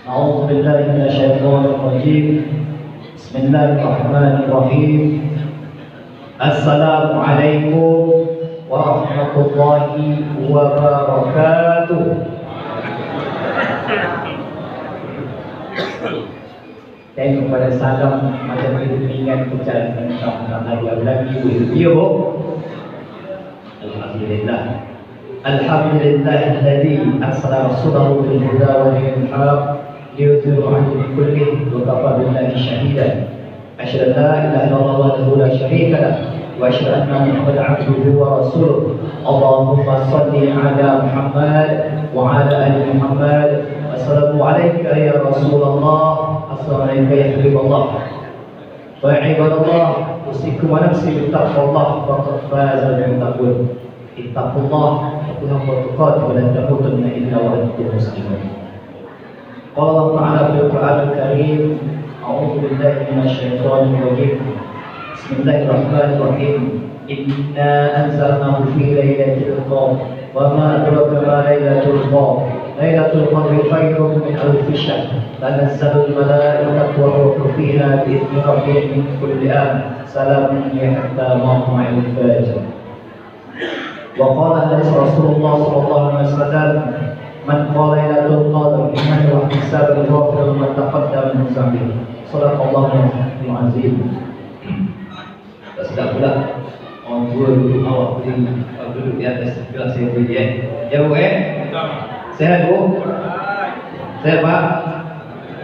أعوذ بالله من الشيطان الرجيم. بسم الله الرحمن الرحيم. السلام عليكم ورحمة الله وبركاته. Tengok pada salam macam itu ingat ucapan Allah lagi dia boh. Alhamdulillah. Alhamdulillahilladzi arsala rasulahu bil huda wa dinil haq liyudhhirahu 'ala dini kullihi wa kafa billahi shahidan. Asyhadu an la ilaha illallah wahdahu la syarika lah wa asyhadu anna Muhammadan 'abduhu wa rasuluh. Allahumma shalli 'ala Muhammad wa 'ala ali Muhammad. Assalamu alayka ya Rasulullah. Assalamualaikum ya Habibullah. Wa ibadallah, usikum wa nafsi bittaqwallah faqad faza al-muttaqun. Ittaqullah wa tuqatih wa la tamutunna illa wa antum muslimun. Qala Allah Ta'ala fil Qur'anil Karim, a'udzu billahi minasy syaithanir rajim. Bismillahirrahmanirrahim. Inna anzalnahu fi lailatul qadr wa ma adraka ma lailatul qadr. Lailatul Qadri khairun min alfi syahr. Tanazzalul malaikatu war-ruhu fiha bi'izni rabbihim min kulli amr. Salamun hiya hatta matla'il fajr. Wa qala Rasulullah sallallahu alaihi wasallam, man qala lailatul qadr iman wa hisabun ghafir ma taqaddama min dhanbihi. Shadaqallahu al-azim. Sedap pula orang tua duduk awak duduk di atas kelas saya berdiri. Ya Bu Sehat Bu? Sehat Pak?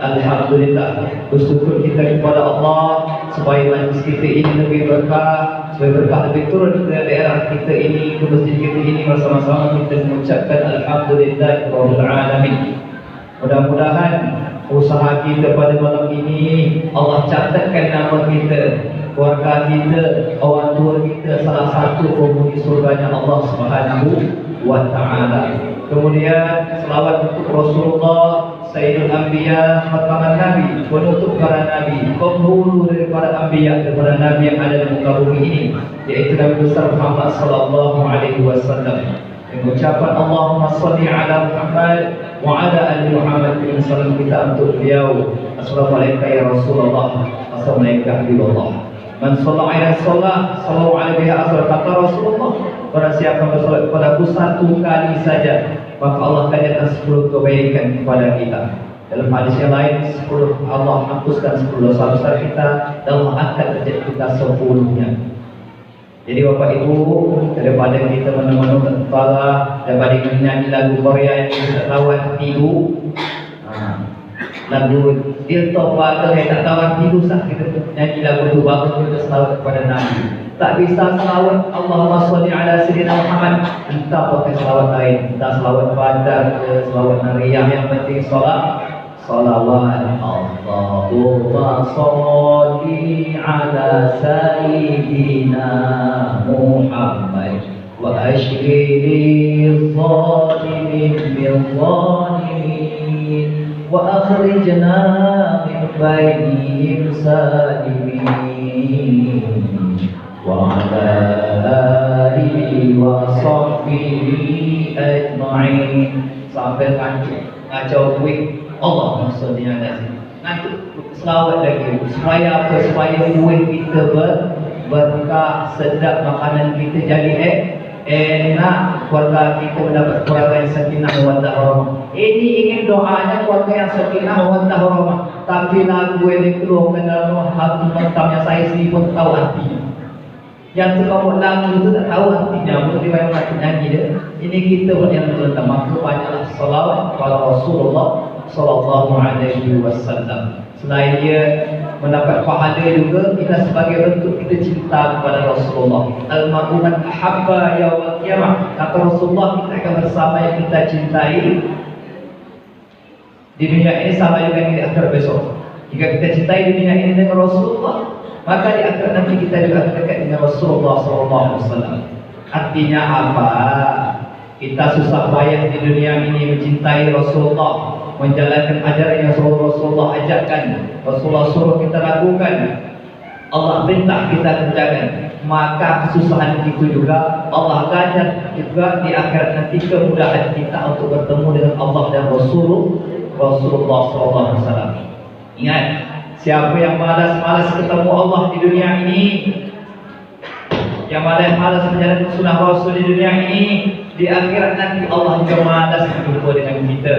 Alhamdulillah. Bersyukur kita kepada Allah supaya majlis kita ini lebih berkah, supaya berkah lebih turun ke daerah kita ini, ke masjid kita ini. Bersama-sama kita mengucapkan Alhamdulillahirabbil alamin. Mudah-mudahan usaha kita pada malam ini Allah catatkan nama kita, keluarga kita, orang tua kita salah satu penghuni surganya Allah Subhanahu wa Ta'ala. Kemudian selawat untuk Rasulullah, Sayyidul Anbiya, Khataman Nabi, penutup para Nabi, penghulu daripada Anbiya, daripada Nabi yang ada di muka bumi ini, yaitu Nabi besar Muhammad sallallahu alaihi wasallam. Mengucapkan Allahumma salli ala Muhammad wa ala ali Muhammad bin salam kita untuk beliau. Assalamualaikum ya Rasulullah. Assalamualaikum ya Habibullah. Man sallallahu alaihi wasallam sallallahu alaihi wasallam, kata Rasulullah, barang siapa bersolat kepada aku satu kali saja, maka Allah akan datang 10 kebaikan kepada kita. Dalam hadis yang lain, 10 Allah hapuskan 10 dosa besar kita, dan Allah akan terjadi kita 10-nya. Jadi Bapak Ibu, daripada kita menemukan kepala, daripada menyanyi lagu Korea yang kita tawan tidu, lagu Dilto Pada yang tak tawan tidu, sah kita nyanyi lagu itu bagus, kita selawat kepada Nabi. Tak bisa selawat Allahumma sholli ala sayyidina Muhammad, entah pakai selawat lain, entah selawat badar ke selawat nariyah, yang penting solat, salawat. Allahumma sholli ala sayyidina Muhammad wa ashghilil zalimin bil zalimin wa akhrijna min bainihim salimin wa ala alihi wa sahbihi ajma'in. Sampai ngacau kuih Allahumma sholli ala sayyidina. Nanti selawat lagi supaya apa? Supaya kuih kita berkah, sedap, makanan kita jadi enak, keluarga kita mendapat keluarga yang sakinah mawaddah warahmah. Ini ingin doanya keluarga yang sakinah mawaddah warahmah, tapi lagu yang dikeluarkan dalam hati pertamanya saya sendiri pun tahu artinya. Yang tukang buat lagu itu tak tahu artinya, mesti banyak nyanyi dia. Ini kita buat yang betul. Maka banyaklah salawat kepada Rasulullah sallallahu alaihi wasallam. Selain dia mendapat pahala juga, kita sebagai bentuk kita cinta kepada Rasulullah. Al-mar'u man ahabba yaumal qiyamah. Kata Rasulullah, kita akan bersama yang kita cintai di dunia ini sama juga di akhirat besok. Jika kita cintai di dunia ini dengan Rasulullah, maka di akhirat nanti kita juga akan dekat dengan Rasulullah sallallahu alaihi wasallam. Artinya apa? Kita susah payah di dunia ini mencintai Rasulullah, menjalankan ajaran yang Rasulullah ajarkan, Rasulullah suruh kita lakukan, Allah perintah kita kerjakan. Maka kesusahan itu juga Allah ganjar juga di akhirat nanti, kemudahan kita untuk bertemu dengan Allah dan Rasulullah SAW. Ingat, siapa yang malas-malas ketemu Allah di dunia ini, yang malas menjalankan sunnah Rasul di dunia ini, di akhirat nanti Allah juga malas berjumpa dengan kita.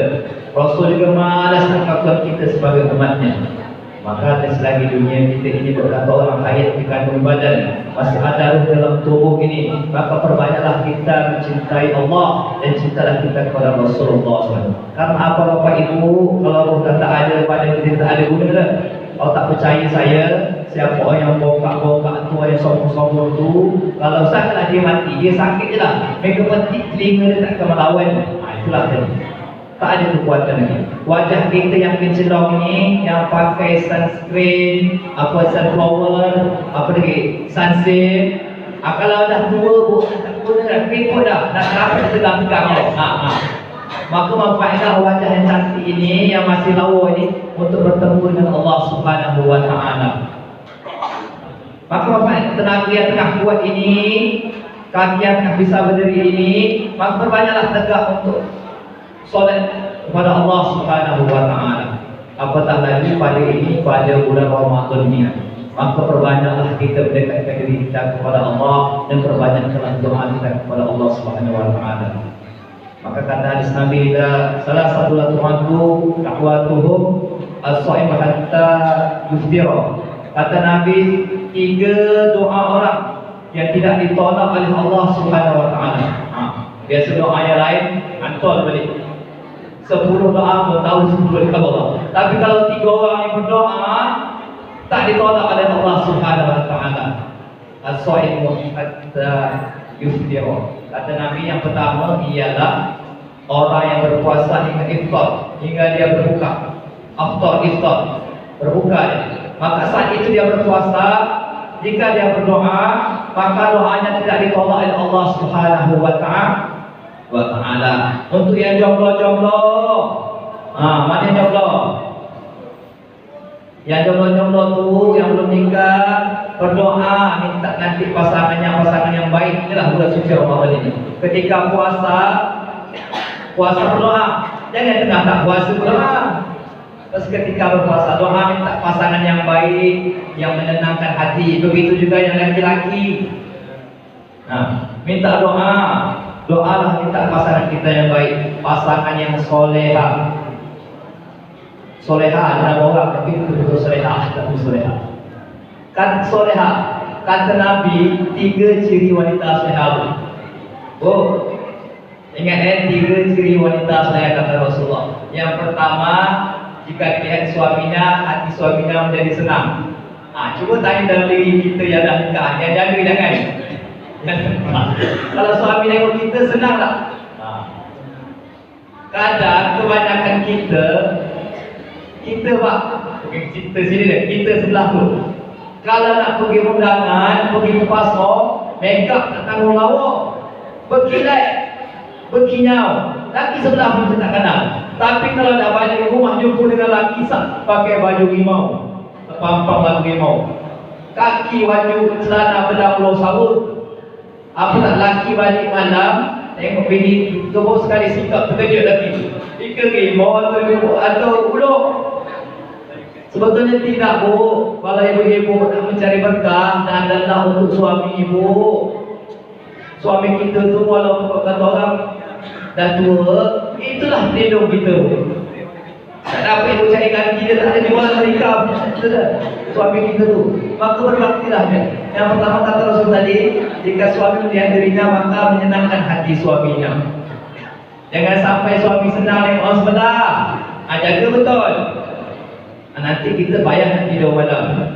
Rasul juga malas mengakukan kita sebagai umatnya. Maka selagi dunia kita ini berkata orang hayat di kandung badan, masih ada ruh dalam tubuh ini, maka perbanyaklah kita mencintai Allah dan cintalah kita kepada Rasulullah SAW. Karena apa Bapak Ibu, kalau ruh tak ada, badan kita tak ada guna dah. Kalau tak percaya saya, siapa orang yang bongkak-bongkak tu, yang sombong-sombong tu, kalau sahaja dia mati, dia sakit je lah. Mereka petik telinga dia tak akan melawan. Itulah dia. Tak ada kekuatan lagi. Wajah kita yang kencelong ni, yang pakai sunscreen, sunflower, sunset, kalau dah tua pun tak guna dah, pekot dah, nak rapat tegang-tegang dah. Maka manfaatlah wajah yang cantik ini, yang masih lawa ini, untuk bertemu dengan Allah Subhanahu wa Ta'ala. Maka manfaat tenaga yang tengah kuat ini, kaki yang tengah bisa berdiri ini, maka perbanyaklah tegak untuk solat kepada Allah Subhanahu wa Ta'ala. Apatah lagi pada bulan Ramadan ini, maka perbanyaklah kita mendekatkan diri kita kepada Allah dan perbanyaklah doa kita kepada Allah Subhanahu wa Ta'ala. Maka kata hadis Nabi, salah satu latuhanku dakwatuhum as-shaim hatta yuftira. Kata Nabi, 3 doa orang yang tidak ditolak oleh Allah Subhanahu wa Ta'ala. Biasa doa yang lain antol balik. 10 doa bertahu 10 dikabul. Tapi kalau 3 orang yang berdoa tak ditolak oleh Allah Subhanahu wa Ta'ala. As-shaim hatta yuftira. Kata Nabi, yang pertama ialah orang yang berpuasa hingga iftar, hingga dia berbuka. Iftar, berbuka dia. Maka saat itu dia berpuasa, jika dia berdoa, maka doanya tidak ditolak oleh Allah Subhanahu wa Ta'ala. Untuk yang jomblo-jomblo, mana yang jomblo? Yang jomblo-jomblo tu, yang belum nikah, berdoa minta nanti pasangan yang baik. Inilah bulan suci Ramadan ini. Ketika puasa berdoa. Jangan tengah tak puasa berdoa. Terus ketika berpuasa doa minta pasangan yang baik, yang menenangkan hati. Begitu juga yang laki-laki. Minta doalah minta pasangan kita yang baik, pasangan yang soleha. Soleha ada orang tapi betul soleha, tapi soleha. Kan soleha, kata Nabi, 3 ciri wanita soleha. Ingat 3 ciri wanita soleha kata Rasulullah. Yang pertama, jika dilihat suaminya, hati suaminya menjadi senang. Cuba tanya dalam diri kita yang dah nikah, yang jaga jangan. Kalau suami tengok kita senang tak? Kadang kebanyakan kita Pak, kita sini deh, kita sebelah tu. Kalau nak pergi undangan, pergi ke pasar, make up tak tanggung lawa, berkilat, berkinyau, laki sebelah pun kita tak kenal. Tapi kalau dah balik ke rumah jumpa dengan laki pakai baju rimau, terpampang baju rimau, kaki baju celana bedah pulau sabun. Apa tak laki balik malam, tengok bini gebuk sekali sikap terkejut lagi. Ika rimau atau uluk. Sebetulnya tidak, Bu. Kalau ibu-ibu nak mencari berkah dan adalah untuk suami ibu. Suami kita tu walaupun kata orang dah tua, itulah pelindung kita. Tak dapat ibu cari ganti, dia tak ada jual nikah. Suami kita tu, maka berbaktilah dia. Yang pertama kata Rasul tadi, jika suami melihat dirinya maka menyenangkan hati suaminya. Jangan sampai suami senang dengan orang sebelah. Jaga betul. Nanti kita payah nak tidur malam.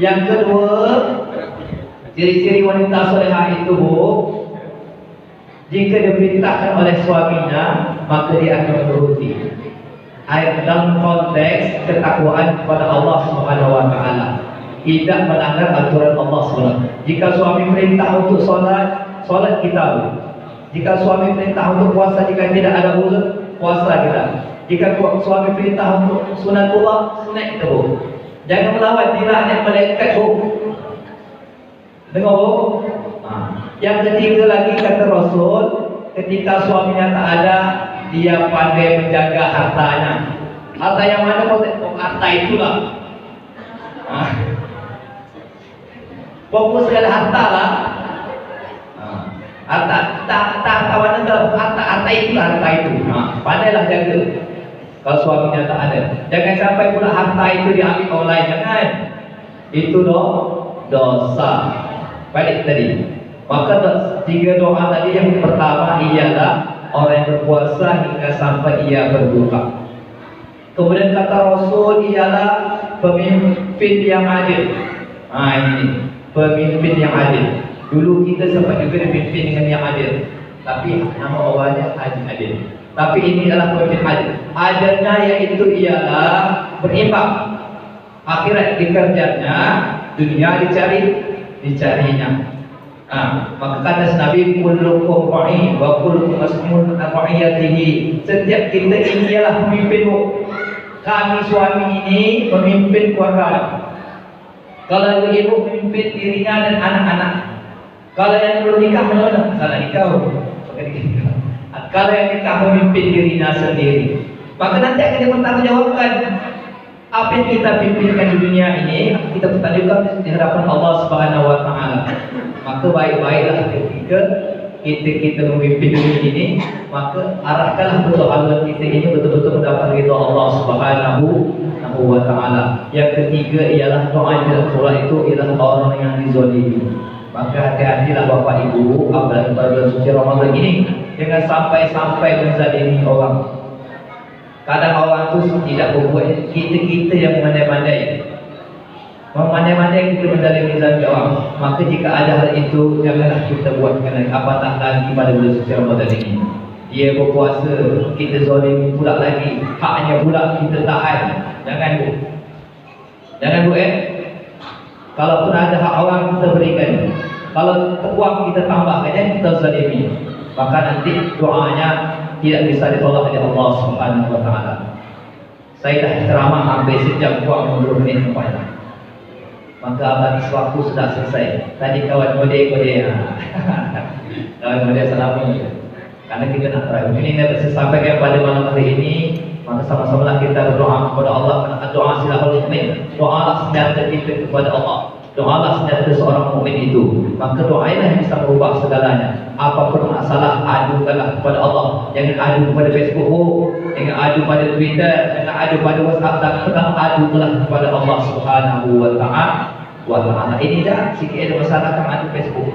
Yang kedua, ciri-ciri wanita solehah itu, Bu, jika diperintahkan oleh suaminya, maka dia akan menuruti. Dalam konteks ketakwaan kepada Allah Subhanahu wa Ta'ala, tidak melanggar aturan Allah SWT. Jika suami perintah untuk solat kita. Jika suami perintah untuk puasa, jika tidak ada uzur, puasa kita. Jika suami perintah untuk sunatullah, sunat kita, Bu. Jangan melawan dilaknat malaikat, Bu. Dengar, Bu. Yang ketiga lagi kata Rasul, ketika suaminya tak ada, dia pandai menjaga hartanya. Harta yang mana kau harta itulah. Fokus segala harta lah. Harta mana dalam harta itulah harta itu. Pandailah jaga. Kalau suaminya tak ada, jangan sampai pula harta itu diambil orang lain. Jangan. Itu dosa. Balik tadi. Maka 3 doa tadi, yang pertama ialah orang yang berpuasa hingga sampai ia berbuka. Kemudian kata Rasul ialah pemimpin yang adil. Ini pemimpin yang adil. Dulu kita sempat juga dipimpin dengan yang adil, tapi nama awalnya Haji Adil. Tapi ini adalah pemimpin adil. Adilnya iaitu ialah berimbang. Akhirat dikerjanya, dunia dicarinya. Maka kata Nabi, kullukum ra'i wa kullukum mas'ulun an ra'iyatihi. Setiap kita ini ialah pemimpinmu. Kami suami ini pemimpin keluarga. Kalau ibu pemimpin dirinya dan anak-anak. Kalau yang belum nikah mana? Salah nikah. Kalau yang nikah memimpin dirinya sendiri, maka nanti akan dipertanggungjawabkan. Apa yang kita pimpinkan di dunia ini, kita pertanggungjawabkan di hadapan Allah Subhanahu Wa Taala. Maka baik-baiklah ketika kita memimpin dunia ini, maka arahkanlah betul haluan kita ini betul-betul mendapat ridha Allah Subhanahu Wa Taala. Yang ketiga ialah doa dalam surah itu ialah orang yang dizalimi. Maka hati-hatilah Bapak Ibu, apalagi pada bulan suci Ramadan ini, jangan sampai menzalimi orang. Kadang orang itu tidak berbuat, kita yang mandai-mandai. Memandai-mandai kita menzalimi orang. Maka jika ada hal itu, janganlah kita buatkan lagi. Apatah lagi pada bulan suci Ramadan ini. Dia berpuasa, kita zalimi pula lagi. Haknya pula kita tahan. Jangan bu. Kalaupun ada hak orang kita berikan. Kalau terkuang kita tambahkan, kita zalimi. Maka nanti doanya tidak bisa ditolak oleh Allah Subhanahu Wa Taala. Saya dah ceramah hampir sejam kurang 20 menit nampaknya. Maka habis waktu sudah selesai. Tadi kawan kode. Kawan kode salam. Karena kita nak terakhir. Ini saya sampaikan pada malam hari ini. Maka sama-sama kita berdoa kepada Allah. Doa silahul mukmin. Doalah senjata kita kepada Allah. Doalah senjata seorang mukmin itu. Maka doalah yang bisa merubah segalanya. Apapun masalah, adukanlah kepada Allah. Jangan adu kepada Facebook, jangan adu pada Twitter, jangan adu pada WhatsApp. Dan tetap adukanlah kepada Allah Subhanahu Wa Taala. Ini dah sikit ada masalah kan adu Facebook.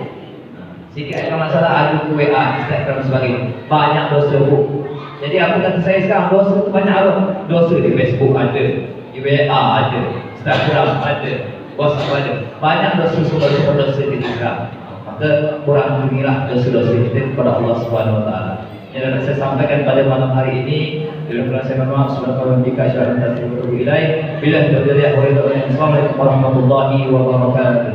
Sikit ada masalah adu ke WA, Instagram dan sebagainya. Banyak dosa bu. Jadi apa kata saya sekarang, dosa itu banyak apa? Dosa di Facebook ada, di WA ada, Instagram ada, WhatsApp ada. Banyak dosa di Instagram. Maka kurangilah dosa-dosa kita kepada Allah Subhanahu Wa Taala. Yang dapat saya sampaikan pada malam hari ini, dalam saya mohon maaf subhanahu wa ta'ala. Bila Assalamualaikum warahmatullahi wabarakatuh.